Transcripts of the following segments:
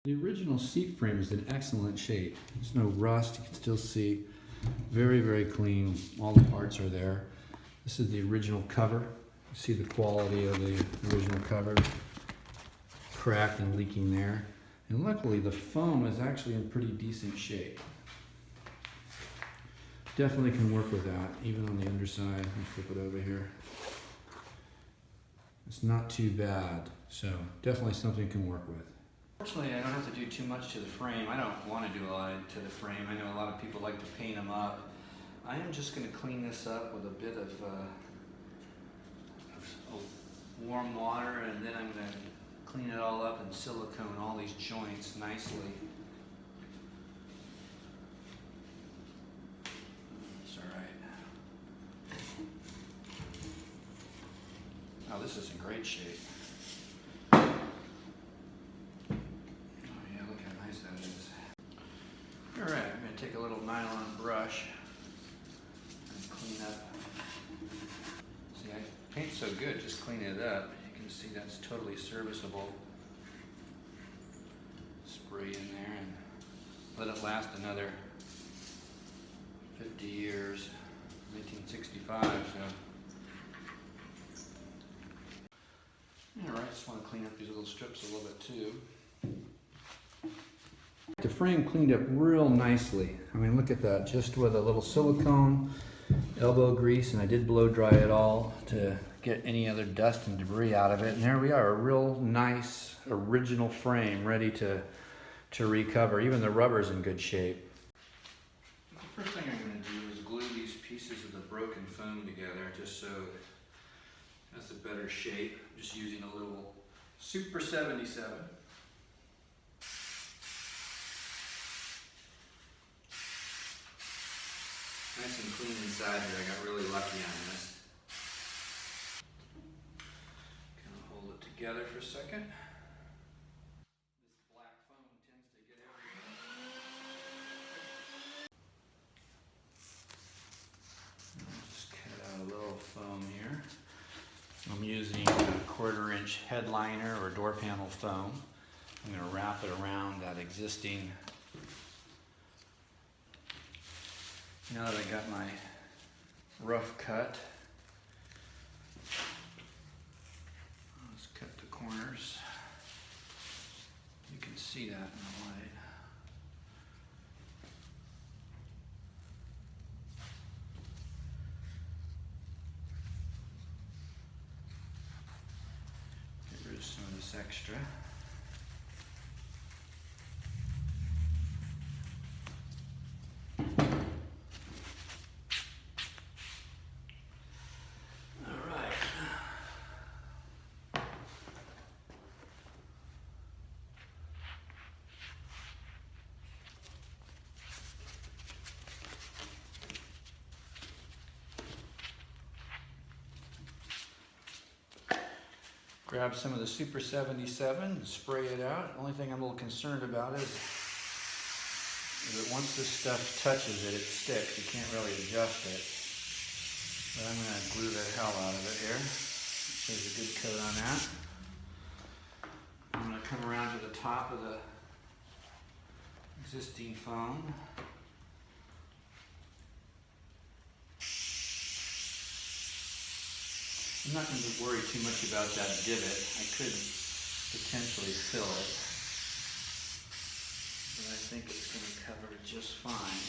The original seat frame is in excellent shape. There's no rust, you can still see. Very, very clean. All the parts are there. This is the original cover. You see the quality of the original cover. Cracked and leaking there. And luckily the foam is actually in pretty decent shape. Definitely can work with that, even on the underside. Let me flip it over here. It's not too bad, so definitely something you can work with. Fortunately, I don't have to do too much to the frame. I don't want to do a lot to the frame. I know a lot of people like to paint them up. I am just going to clean this up with a bit of warm water, and then I'm going to clean it all up and silicone all these joints nicely. It's all right. Oh, this is in great shape. Alright, I'm going to take a little nylon brush and clean up. See, I paint so good, just clean it up. You can see that's totally serviceable. Spray in there and let it last another 50 years. 1965, so. Alright, just want to clean up these little strips a little bit too. The frame cleaned up real nicely. I mean, look at that, just with a little silicone, elbow grease, and I did blow dry it all to get any other dust and debris out of it. And there we are, a real nice original frame ready to recover. Even the rubber's in good shape. The first thing I'm going to do is glue these pieces of the broken foam together just so it has a better shape. I'm just using a little Super 77. Nice and clean inside here. I got really lucky on this. Kind of hold it together for a second. This black foam tends to get everywhere. I'll just cut out a little foam here. I'm using a 1/4-inch headliner or door panel foam. I'm going to wrap it around that existing. Now that I got my rough cut, let's cut the corners. You can see that in the light. Get rid of some of this extra. Grab some of the Super 77 and spray it out. The only thing I'm a little concerned about is that once this stuff touches it, it sticks. You can't really adjust it. But I'm going to glue the hell out of it here. There's a good coat on that. I'm going to come around to the top of the existing foam. I'm not going to worry too much about that divot. I could potentially fill it, but I think it's going to cover it just fine.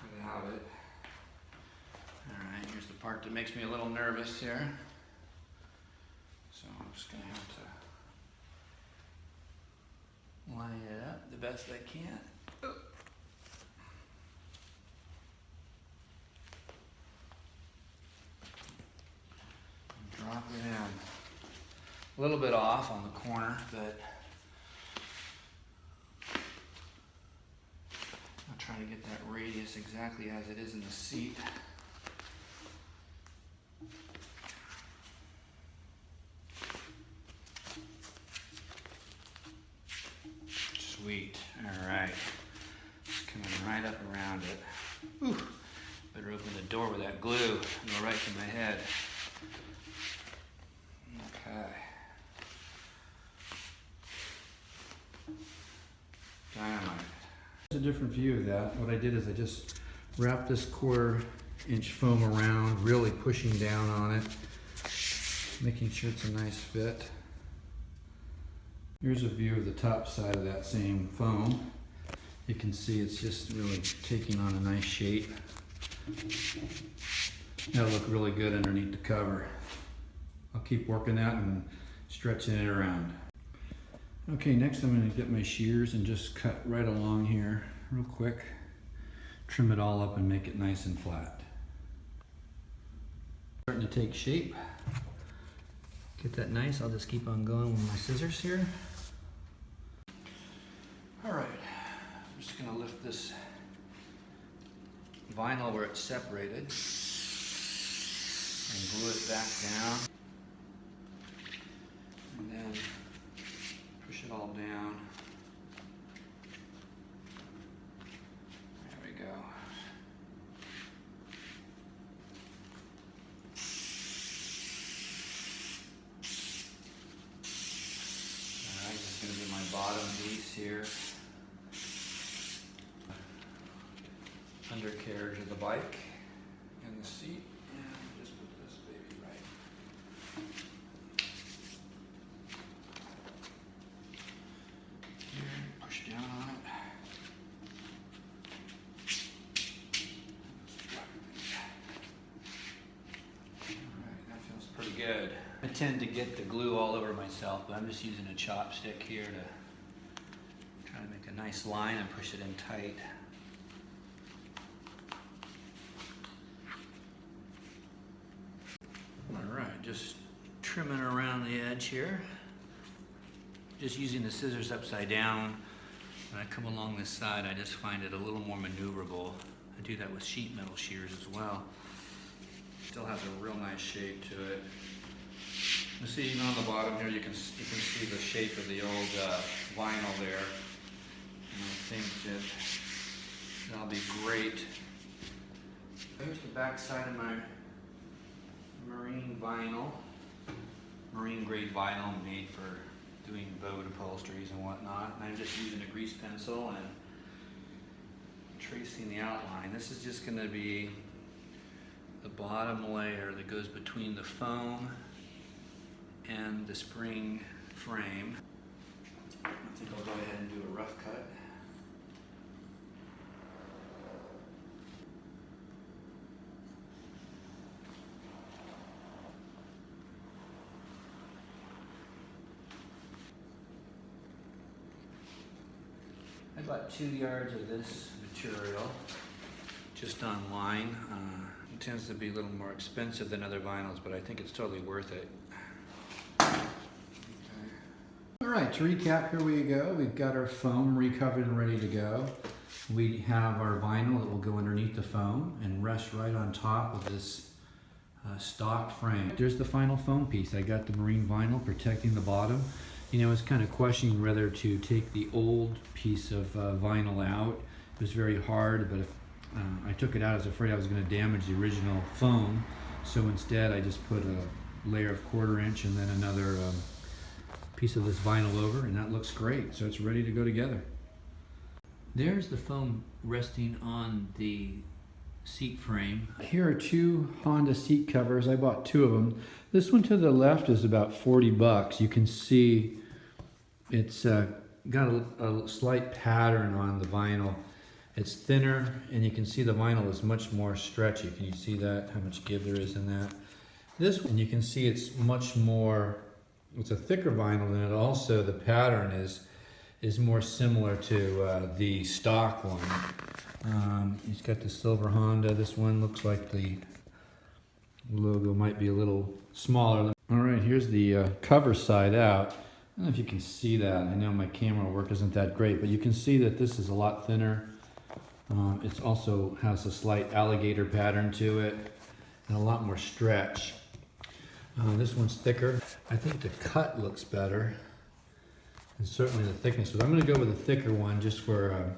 Without it. Alright, here's the part that makes me a little nervous here. So I'm just going to have to line it up the best I can. Drop it in. A little bit off on the corner, but I'll try to get that radius exactly as it is in the seat. Sweet. All right. Just coming right up around it. Ooh. Better open the door with that glue. Go right to my head. Okay. Dynamite. There's a different view of that. What I did is I just wrapped this 1/4-inch foam around, really pushing down on it, making sure it's a nice fit. Here's a view of the top side of that same foam. You can see it's just really taking on a nice shape. That'll look really good underneath the cover. I'll keep working that and stretching it around. Okay, next I'm going to get my shears and just cut right along here real quick. Trim it all up and make it nice and flat. Starting to take shape. Get that nice. I'll just keep on going with my scissors here. Alright, I'm just going to lift this vinyl where it's separated and glue it back down. And then push it all down. There we go. Alright, this is going to be my bottom piece here. Undercarriage of the bike and the seat, and just put this baby right here, push down on it. Alright, that feels pretty good. I tend to get the glue all over myself, but I'm just using a chopstick here to try to make a nice line and push it in tight. Alright, just trimming around the edge here. Just using the scissors upside down. When I come along this side, I just find it a little more maneuverable. I do that with sheet metal shears as well. Still has a real nice shape to it. You see, even on the bottom here, you can see the shape of the old vinyl there. And I think that that'll be great. Here's the back side of my marine vinyl, marine grade vinyl made for doing boat upholsteries and whatnot. And I'm just using a grease pencil and tracing the outline. This is just going to be the bottom layer that goes between the foam and the spring frame. I think I'll go ahead and do a rough cut. I bought 2 yards of this material just online. It tends to be a little more expensive than other vinyls, but I think it's totally worth it. Okay. All right, to recap, here we go. We've got our foam recovered and ready to go. We have our vinyl that will go underneath the foam and rest right on top of this stock frame. There's the final foam piece. I got the marine vinyl protecting the bottom. You know, I was kind of questioning whether to take the old piece of vinyl out. It was very hard, but if I took it out, I was afraid I was going to damage the original foam. So instead, I just put a layer of 1/4 inch and then another piece of this vinyl over, and that looks great. So it's ready to go together. There's the foam resting on the seat frame. Here are 2 Honda seat covers. I bought 2 of them. This one to the left is about 40 bucks. You can see it's got a slight pattern on the vinyl. It's thinner, and you can see the vinyl is much more stretchy. Can you see that, how much give there is in that? This one, you can see it's much more, it's a thicker vinyl, and it also, the pattern is more similar to the stock one. It's got the silver Honda. This one looks like the logo might be a little smaller. All right, here's the cover side out. I don't know if you can see that. I know my camera work isn't that great, but you can see that this is a lot thinner. It also has a slight alligator pattern to it and a lot more stretch. This one's thicker. I think the cut looks better, and certainly the thickness. But I'm going to go with a thicker one just for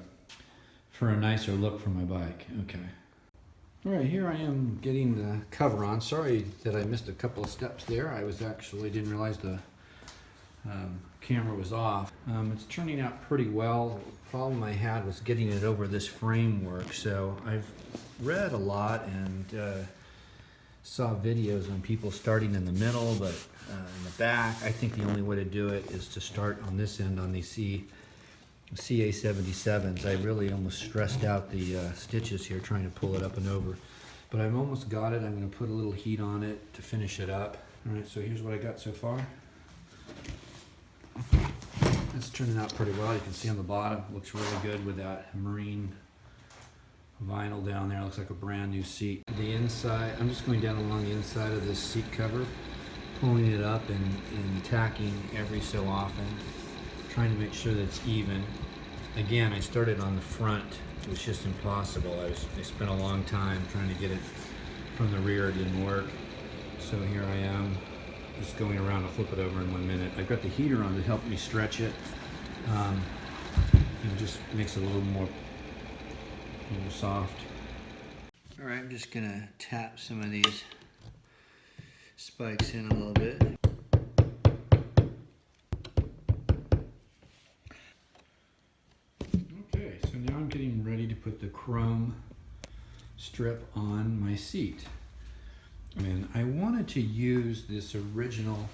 a nicer look for my bike. Okay. All right, here I am getting the cover on. Sorry that I missed a couple of steps there. I was actually didn't realize the camera was off. It's turning out pretty well. The problem I had was getting it over this framework. So I've read a lot and saw videos on people starting in the middle, but in the back. I think the only way to do it is to start on this end on these CA77s. I really almost stressed out the stitches here trying to pull it up and over. But I've almost got it. I'm going to put a little heat on it to finish it up. All right, so here's what I got so far. It's turning out pretty well. You can see on the bottom, looks really good with that marine vinyl down there. It looks like a brand new seat. The inside, I'm just going down along the inside of this seat cover, pulling it up and tacking every so often, trying to make sure that it's even. Again, I started on the front. It was just impossible. I spent a long time trying to get it from the rear. It didn't work. So here I am, just going around to flip it over in 1 minute. I've got the heater on to help me stretch it. It just makes it a little more soft. All right, I'm just gonna tap some of these spikes in a little bit. Okay, so now I'm getting ready to put the chrome strip on my seat. And I wanted to use this original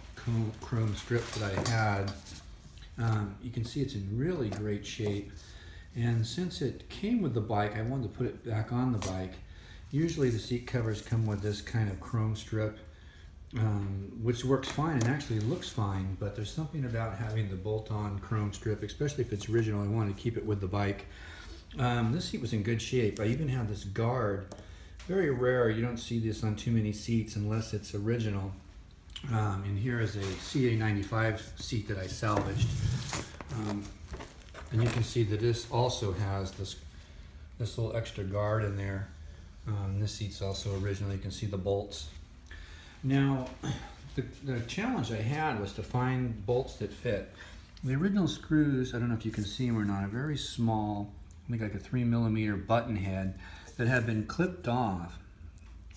chrome strip that I had. You can see it's in really great shape. And since it came with the bike, I wanted to put it back on the bike. Usually the seat covers come with this kind of chrome strip, which works fine and actually looks fine, but there's something about having the bolt-on chrome strip, especially if it's original. I wanted to keep it with the bike. This seat was in good shape. I even had this guard. Very rare, you don't see this on too many seats unless it's original. And here is a CA95 seat that I salvaged. And you can see that this also has this little extra guard in there. This seat's also original. You can see the bolts. Now, the challenge I had was to find bolts that fit. The original screws, I don't know if you can see them or not, are very small, I think like a 3mm button head that had been clipped off.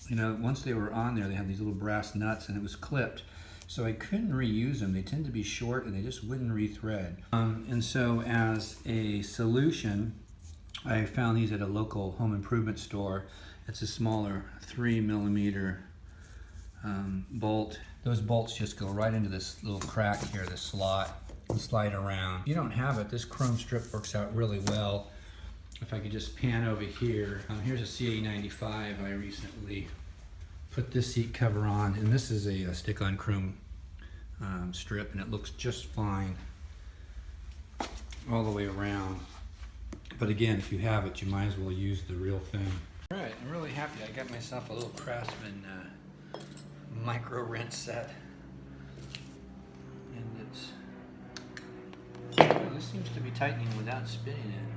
You know, once they were on there, they had these little brass nuts and it was clipped. So I couldn't reuse them. They tend to be short and they just wouldn't rethread. And so as a solution, I found these at a local home improvement store. It's a smaller 3mm bolt. Those bolts just go right into this little crack here, this slot, and slide around. If you don't have it, this chrome strip works out really well. If I could just pan over here, here's a CA95 I recently put this seat cover on, and this is a stick-on chrome strip, and it looks just fine all the way around. But again, if you have it, you might as well use the real thing. All right, I'm really happy. I got myself a little Craftsman micro wrench set, and this seems to be tightening without spinning it.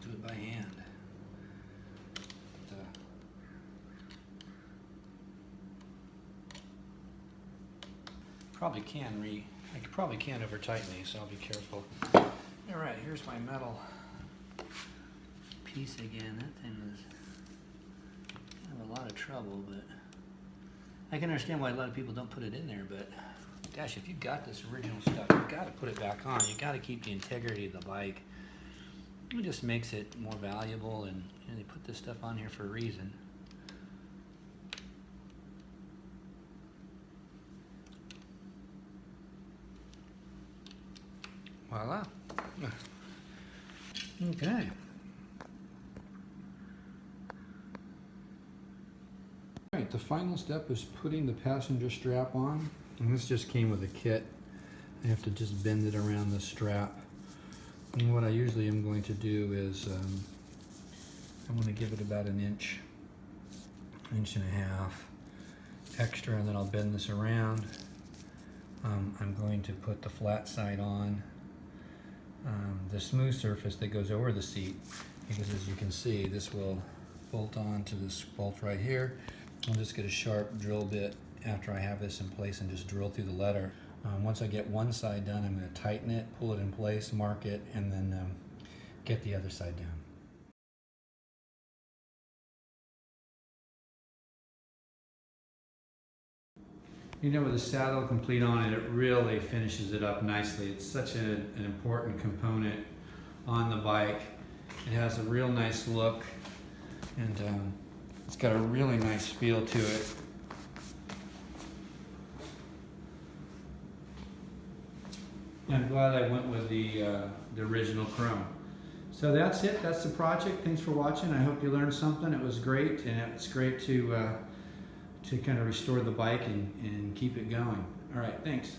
Do it by hand. I probably can over tighten these, so I'll be careful. All right, here's my metal piece again. That thing was kind of a lot of trouble, but I can understand why a lot of people don't put it in there, but gosh, if you've got this original stuff, you've got to put it back on. You've got to keep the integrity of the bike. It just makes it more valuable, and they put this stuff on here for a reason. Voila. Okay. All right, the final step is putting the passenger strap on, and this just came with a kit. I have to just bend it around the strap. And what I usually am going to do is I'm going to give it about an inch and a half extra, and then I'll bend this around. I'm going to put the flat side on the smooth surface that goes over the seat, because as you can see, this will bolt on to this bolt right here. I'll just get a sharp drill bit after I have this in place and just drill through the leather. Once I get one side done, I'm going to tighten it, pull it in place, mark it, and then get the other side down. You know, with the saddle complete on it, it really finishes it up nicely. It's such an important component on the bike. It has a real nice look, and it's got a really nice feel to it. I'm glad I went with the original chrome. So that's it. That's the project. Thanks for watching. I hope you learned something. It was great, and it's great to kind of restore the bike and keep it going. All right, thanks.